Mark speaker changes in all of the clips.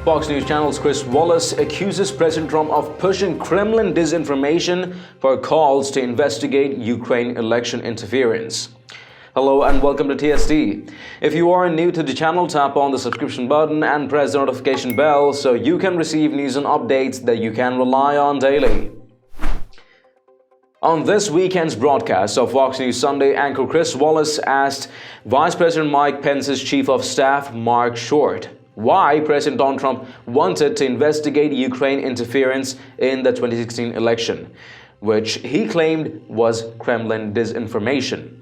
Speaker 1: Fox News Channel's Chris Wallace accuses President Trump of pushing Kremlin disinformation for calls to investigate Ukraine election interference. Hello and welcome to TSD. If you are new to the channel, tap on the subscription button and press the notification bell so you can receive news and updates that you can rely on daily. On this weekend's broadcast of Fox News Sunday, anchor Chris Wallace asked Vice President Mike Pence's Chief of Staff, Marc, why President Donald Trump wanted to investigate Ukraine interference in the 2016 election, which he claimed was Kremlin disinformation.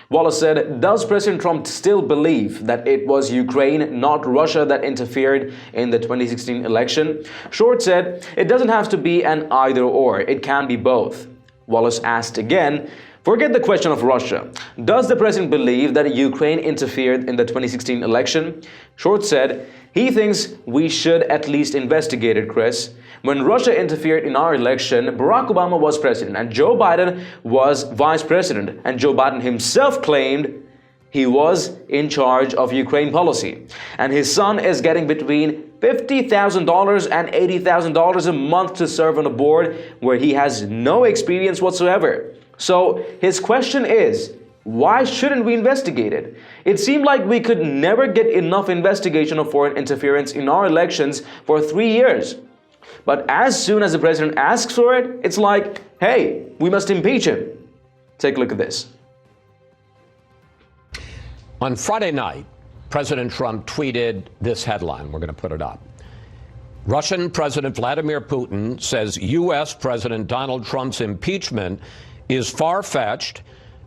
Speaker 1: Wallace said, does President Trump still believe that it was Ukraine, not Russia, that interfered in the 2016 election? Short said, it doesn't have to be an either-or, it can be both. Wallace asked again, forget the question of Russia. Does the president believe that Ukraine interfered in the 2016 election? Short said, he thinks we should at least investigate it, Chris. When Russia interfered in our election, Barack Obama was president and Joe Biden was vice president. And Joe Biden himself claimed he was in charge of Ukraine policy. And his son is getting between $50,000 and $80,000 a month to serve on a board where he has no experience whatsoever. So his question is, why shouldn't we investigate it? It seemed like we could never get enough investigation of foreign interference in our elections for 3 years. But as soon as the president asks for it, it's like, hey, we must impeach him. Take a look at this.
Speaker 2: On Friday night, President Trump tweeted this headline. We're going to put it up. Russian President Vladimir Putin says U.S. President Donald Trump's impeachment is far-fetched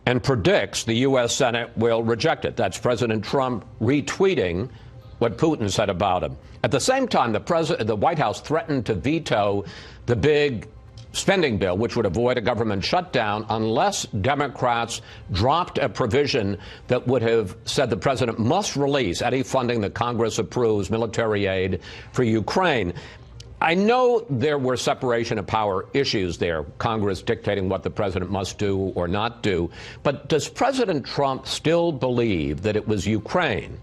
Speaker 2: and predicts the U.S. Senate will reject it. That's President Trump retweeting what Putin said about him. At the same time, the White House threatened to veto the big spending bill, which would avoid a government shutdown unless Democrats dropped a provision that would have said the president must release any funding that Congress approves military aid for Ukraine. I know there were separation of power issues there, Congress dictating what the president must do or not do. But does President Trump still believe that it was Ukraine,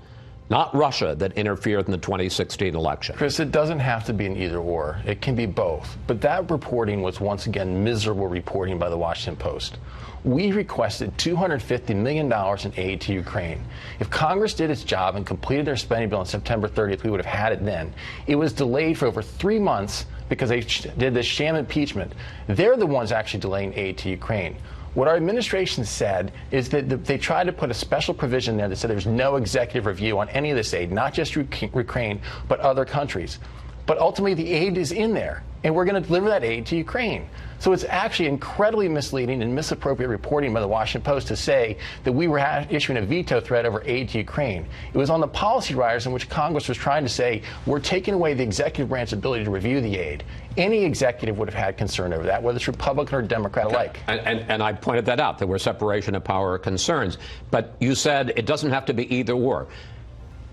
Speaker 2: not Russia, that interfered in the 2016 election?
Speaker 3: Chris, it doesn't have to be an either-or. It can be both. But that reporting was once again miserable reporting by the Washington Post. We requested $250 million in aid to Ukraine. If Congress did its job and completed their spending bill on September 30th, we would have had it then. It was delayed for over 3 months because they did this sham impeachment. They're the ones actually delaying aid to Ukraine. What our administration said is that they tried to put a special provision there that said there's no executive review on any of this aid, not just Ukraine, but other countries. But ultimately, the aid is in there, and we're going to deliver that aid to Ukraine. So it's actually incredibly misleading and misappropriate reporting by the Washington Post to say that we were issuing a veto threat over aid to Ukraine. It was on the policy riders in which Congress was trying to say, we're taking away the executive branch's ability to review the aid. Any executive would have had concern over that, whether it's Republican or Democrat alike.
Speaker 2: And I pointed that out. There were separation of power concerns. But you said it doesn't have to be either or.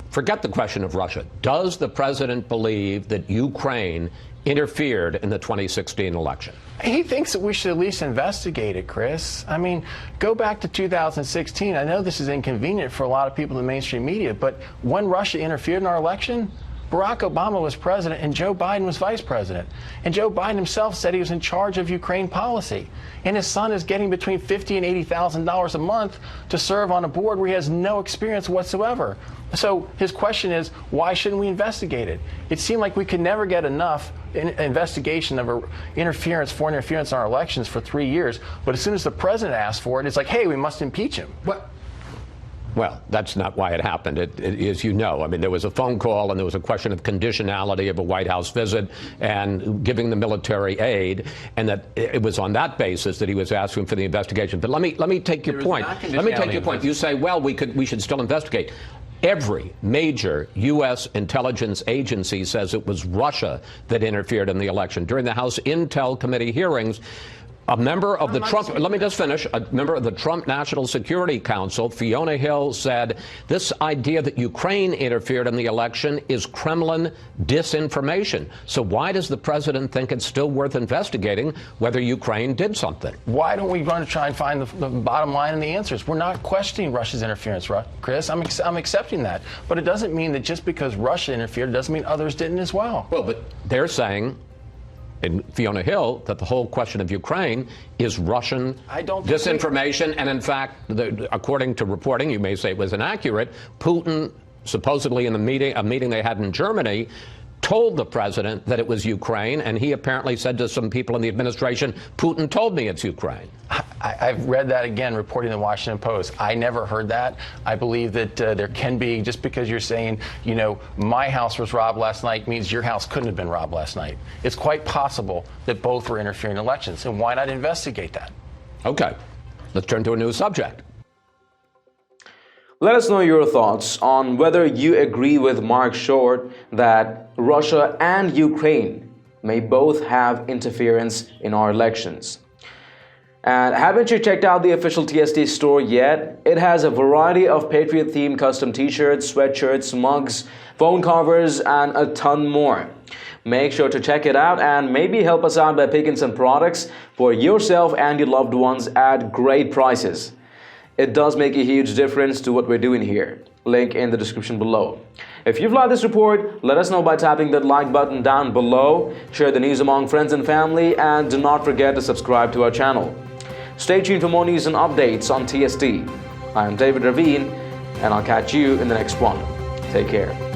Speaker 2: Forget the question of Russia. Does the president believe that Ukraine interfered in the 2016 election?
Speaker 3: He thinks that we should at least investigate it, Chris. I mean, go back to 2016. I know this is inconvenient for a lot of people in the mainstream media, but when Russia interfered in our election, Barack Obama was president and Joe Biden was vice president. And Joe Biden himself said he was in charge of Ukraine policy. And his son is getting between $50,000 and $80,000 a month to serve on a board where he has no experience whatsoever. So his question is, why shouldn't we investigate it? It seemed like we could never get enough investigation of foreign interference in our elections for 3 years. But as soon as the president asked for it, it's like, hey, we must impeach him.
Speaker 2: What? Well, that's not why it happened, as you know. I mean, there was a phone call and there was a question of conditionality of a White House visit and giving the military aid, and that it was on that basis that he was asking for the investigation. But let me take your point. Let me take your point. You say, well, we should still investigate. Every major U.S. intelligence agency says it was Russia that interfered in the election. During the House Intel Committee hearings, A member of the Trump, let me just finish, a member of the Trump National Security Council, Fiona Hill, said this idea that Ukraine interfered in the election is Kremlin disinformation. So why does the president think it's still worth investigating whether Ukraine did something?
Speaker 3: Why don't we run to try and find the bottom line and the answers? We're not questioning Russia's interference, Chris. I'm accepting that. But it doesn't mean that just because Russia interfered, it doesn't mean others didn't as well.
Speaker 2: Well, but they're saying, in Fiona Hill, that the whole question of Ukraine is Russian disinformation. And in fact, according to reporting, you may say it was inaccurate, Putin, supposedly in a meeting they had in Germany, told the president that it was Ukraine, and he apparently said to some people in the administration, Putin told me it's Ukraine.
Speaker 3: I've read that again, reporting in the Washington Post. I never heard that. I believe that there can be, just because you're saying, you know, my house was robbed last night means your house couldn't have been robbed last night. It's quite possible that both were interfering in elections, and why not investigate that?
Speaker 2: Okay, let's turn to a new subject.
Speaker 1: Let us know your thoughts on whether you agree with Marc Short that Russia and Ukraine may both have interference in our elections. And haven't you checked out the official TST store yet? It has a variety of Patriot-themed custom t-shirts, sweatshirts, mugs, phone covers, and a ton more. Make sure to check it out and maybe help us out by picking some products for yourself and your loved ones at great prices. It does make a huge difference to what we're doing here. Link in the description below. If you've liked this report, let us know by tapping that like button down below. Share the news among friends and family, and do not forget to subscribe to our channel. Stay tuned for more news and updates on TST. I am David Ravine, and I'll catch you in the next one. Take care.